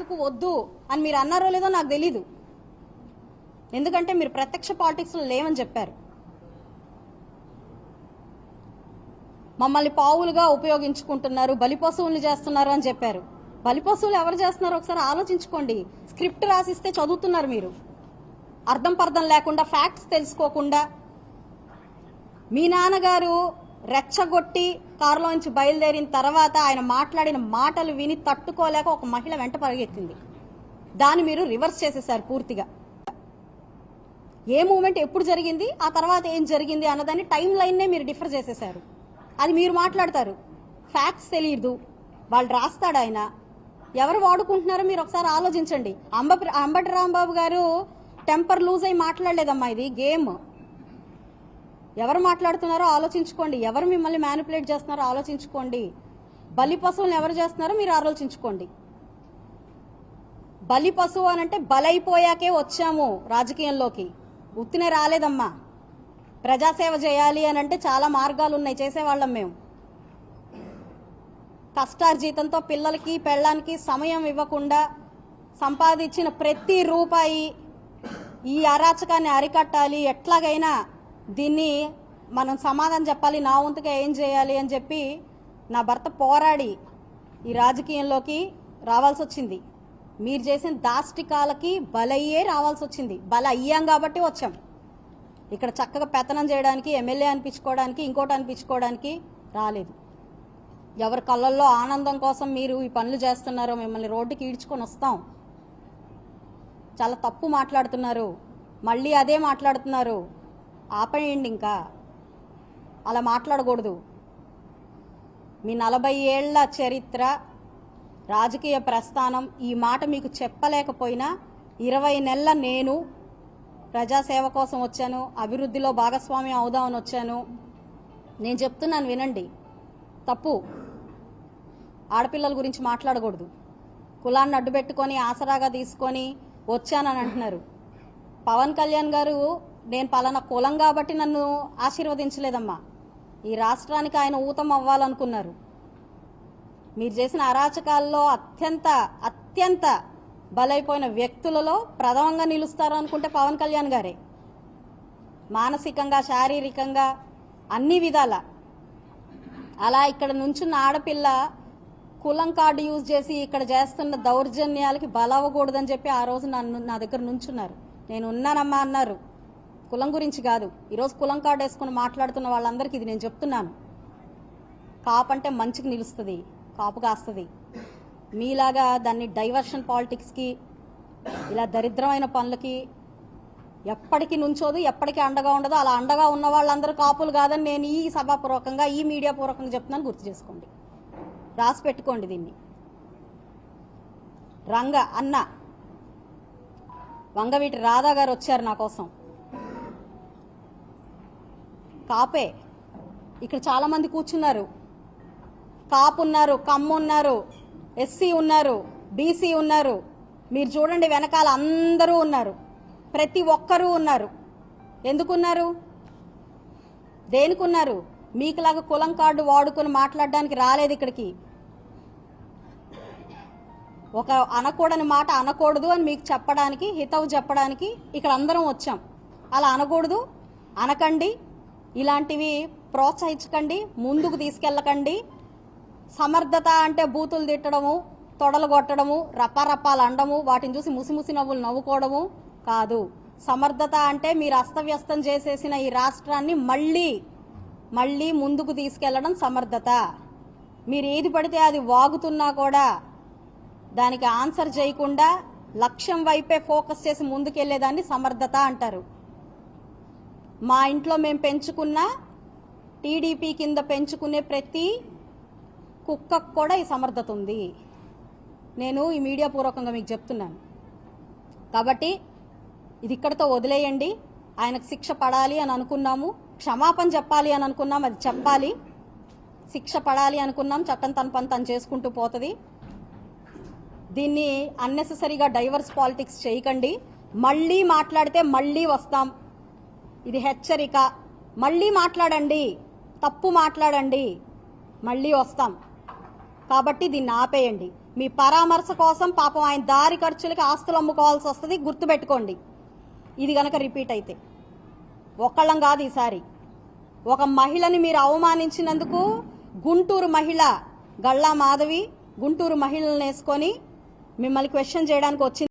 మాటకు వద్దు అని మీరు అన్నారో లేదో నాకు తెలీదు. ఎందుకంటే మీరు ప్రత్యక్ష పాలిటిక్స్లో లేవని చెప్పారు. మమ్మల్ని పావులుగా ఉపయోగించుకుంటున్నారు, బలిపశువుల్ని చేస్తున్నారు అని చెప్పారు. బలిపశువులు ఎవరు చేస్తున్నారో ఒకసారి ఆలోచించుకోండి. స్క్రిప్ట్ రాసిస్తే చదువుతున్నారు మీరు, అర్థం పర్థం లేకుండా, ఫ్యాక్ట్స్ తెలుసుకోకుండా. మీ నాన్నగారు రెచ్చగొట్టి కారులోంచి బయలుదేరిన తర్వాత ఆయన మాట్లాడిన మాటలు విని తట్టుకోలేక ఒక మహిళ వెంట పరిగెత్తింది. దాన్ని మీరు రివర్స్ చేసేసారు పూర్తిగా. ఏ మూమెంట్ ఎప్పుడు జరిగింది, ఆ తర్వాత ఏం జరిగింది అన్నదాన్ని టైం లైన్నే మీరు డిఫర్ చేసేసారు. అది మీరు మాట్లాడతారు, ఫ్యాక్ట్స్ తెలియదు, వాళ్ళు రాస్తాడు ఆయన. ఎవరు వాడుకుంటున్నారో మీరు ఒకసారి ఆలోచించండి. అంబటి రాంబాబు గారు టెంపర్ లూజ్ అయి మాట్లాడలేదమ్మా, ఇది గేమ్. ఎవరు మాట్లాడుతున్నారో ఆలోచించుకోండి, ఎవరు మిమ్మల్ని మ్యానిపులేట్ చేస్తున్నారో ఆలోచించుకోండి, బలి పశువులను ఎవరు చేస్తున్నారో మీరు ఆలోచించుకోండి. బలి పశువు అనంటే బలైపోయాకే వచ్చాము రాజకీయంలోకి, ఉత్తినే రాలేదమ్మా. ప్రజాసేవ చేయాలి అని అంటే చాలా మార్గాలు ఉన్నాయి, చేసేవాళ్ళం మేము. కష్టార్జితంతో పిల్లలకి పెళ్ళానికి సమయం ఇవ్వకుండా సంపాదించిన ప్రతి రూపాయి ఈ అరాచకాన్ని అరికట్టాలి, ఎట్లాగైనా దీన్ని మనం సమాధానం చెప్పాలి, నా వంతుగా ఏం చేయాలి అని చెప్పి నా భర్త పోరాడి ఈ రాజకీయంలోకి రావాల్సి వచ్చింది. మీరు చేసిన దాష్టికాలకి బలయ్యే రావాల్సి వచ్చింది. బల అయ్యాం కాబట్టి వచ్చాం. ఇక్కడ చక్కగా పెత్తనం చేయడానికి, ఎమ్మెల్యే అనిపించుకోవడానికి, ఇంకోటి అనిపించుకోవడానికి రాలేదు. ఎవరి కళ్ళల్లో ఆనందం కోసం మీరు ఈ పనులు చేస్తున్నారో మిమ్మల్ని రోడ్డుకి ఈడ్చుకొని వస్తాం. చాలా తప్పు మాట్లాడుతున్నారు, మళ్ళీ అదే మాట్లాడుతున్నారు. ఆపేయండి, ఇంకా అలా మాట్లాడకూడదు. మీ 40 ఏళ్ల చరిత్ర, రాజకీయ ప్రస్థానం, ఈ మాట మీకు చెప్పలేకపోయినా 20 నెలల నేను ప్రజాసేవ కోసం వచ్చాను, అభివృద్ధిలో భాగస్వామ్యం అవుదామని వచ్చాను. నేను చెప్తున్నాను వినండి, తప్పు. ఆడపిల్లల గురించి మాట్లాడకూడదు. కులాన్ని అడ్డుపెట్టుకొని ఆసరాగా తీసుకొని వచ్చానని అంటున్నారు. పవన్ కళ్యాణ్ గారు నేను పలానా కులం కాబట్టి నన్ను ఆశీర్వదించలేదమ్మా. ఈ రాష్ట్రానికి ఆయన ఊతం అవ్వాలనుకున్నారు. మీరు చేసిన అరాచకాల్లో అత్యంత బలైపోయిన వ్యక్తులలో ప్రథమంగా నిలుస్తారు అనుకుంటే పవన్ కళ్యాణ్ గారే. మానసికంగా, శారీరకంగా, అన్ని విధాల. అలా ఇక్కడ నుంచున్న ఆడపిల్ల కులం కార్డు యూజ్ చేసి ఇక్కడ చేస్తున్న దౌర్జన్యాలకి బలవ్వకూడదని చెప్పి ఆ రోజు నా దగ్గర నుంచున్నారు. నేను ఉన్నానమ్మా అన్నారు. కులం గురించి కాదు, ఈరోజు కులం కార్డు వేసుకుని మాట్లాడుతున్న వాళ్ళందరికీ ఇది నేను చెప్తున్నాను. కాపు అంటే మంచికి నిలుస్తుంది, కాపు కాస్తుంది. మీలాగా దాన్ని డైవర్షన్ పాలిటిక్స్కి, ఇలా దరిద్రమైన పనులకి ఎప్పటికీ నుంచోదు, ఎప్పటికీ అండగా ఉండదు. అలా అండగా ఉన్న వాళ్ళందరూ కాపులు కాదని నేను ఈ సభాపూర్వకంగా, ఈ మీడియా పూర్వకంగా చెప్తున్నాను, గుర్తు చేసుకోండి, రాసి పెట్టుకోండి దీన్ని. అన్న వంగవీటి రాధా గారు వచ్చారు నా కోసం. కాపే ఇక్కడ చాలా మంది కూర్చున్నారు. కాపు ఉన్నారు, కమ్మ ఉన్నారు, ఎస్సీ ఉన్నారు, బీసీ ఉన్నారు. మీరు చూడండి వెనకాల అందరూ ఉన్నారు, ప్రతి ఒక్కరూ ఉన్నారు. ఎందుకున్నారు? దేనికున్నారు? మీకులాగా కులం కార్డు వాడుకొని మాట్లాడడానికి రాలేదు ఇక్కడికి. ఒక అనకూడని మాట అనకూడదు అని మీకు చెప్పడానికి, హితవు చెప్పడానికి ఇక్కడ అందరం వచ్చాం. అలా అనకూడదు, అనకండి, ఇలాంటివి ప్రోత్సహించకండి, ముందుకు తీసుకెళ్ళకండి. సమర్థత అంటే బూతులు తిట్టడము, తొడలు కొట్టడము, రపారపాలు అండము, వాటిని చూసి ముసిముసి నవ్వులు నవ్వుకోవడము కాదు. సమర్థత అంటే మీరు అస్తవ్యస్తం చేసేసిన ఈ రాష్ట్రాన్ని మళ్ళీ ముందుకు తీసుకెళ్లడం సమర్థత. మీరు ఏది పడితే అది వాగుతున్నా కూడా దానికి ఆన్సర్ చేయకుండా లక్ష్యం వైపే ఫోకస్ చేసి ముందుకెళ్లేదాన్ని సమర్థత అంటారు. మా ఇంట్లో మేము పెంచుకున్న టీడీపీ కింద పెంచుకునే ప్రతి కుక్కకు కూడా ఈ సమర్థత ఉంది. నేను ఈ మీడియా పూర్వకంగా మీకు చెప్తున్నాను. కాబట్టి ఇది ఇక్కడితో వదిలేయండి. ఆయనకు శిక్ష పడాలి అని అనుకున్నాము, క్షమాపణ చెప్పాలి అని అనుకున్నాం, అది చెప్పాలి. శిక్ష పడాలి అనుకున్నాం, చట్టం తన పని తను చేసుకుంటూ పోతుంది. దీన్ని అన్నెసెసరీగా డైవర్స్ పాలిటిక్స్ చేయకండి. మళ్ళీ మాట్లాడితే మళ్ళీ వస్తాం, ఇది హెచ్చరిక. మళ్ళీ మాట్లాడండి, తప్పు మాట్లాడండి, మళ్ళీ వస్తాం. కాబట్టి దీన్ని ఆపేయండి. మీ పరామర్శ కోసం పాపం ఆయన దారి ఖర్చులకి ఆస్తులు అమ్ముకోవాల్సి వస్తుంది, గుర్తుపెట్టుకోండి. ఇది గనక రిపీట్ అయితే ఒక్కళ్ళం కాదు, ఈసారి ఒక మహిళని మీరు అవమానించినందుకు గుంటూరు మహిళ గళ్ళా మాధవి గుంటూరు మహిళలను వేసుకొని మిమ్మల్ని క్వశ్చన్ చేయడానికి వచ్చింది.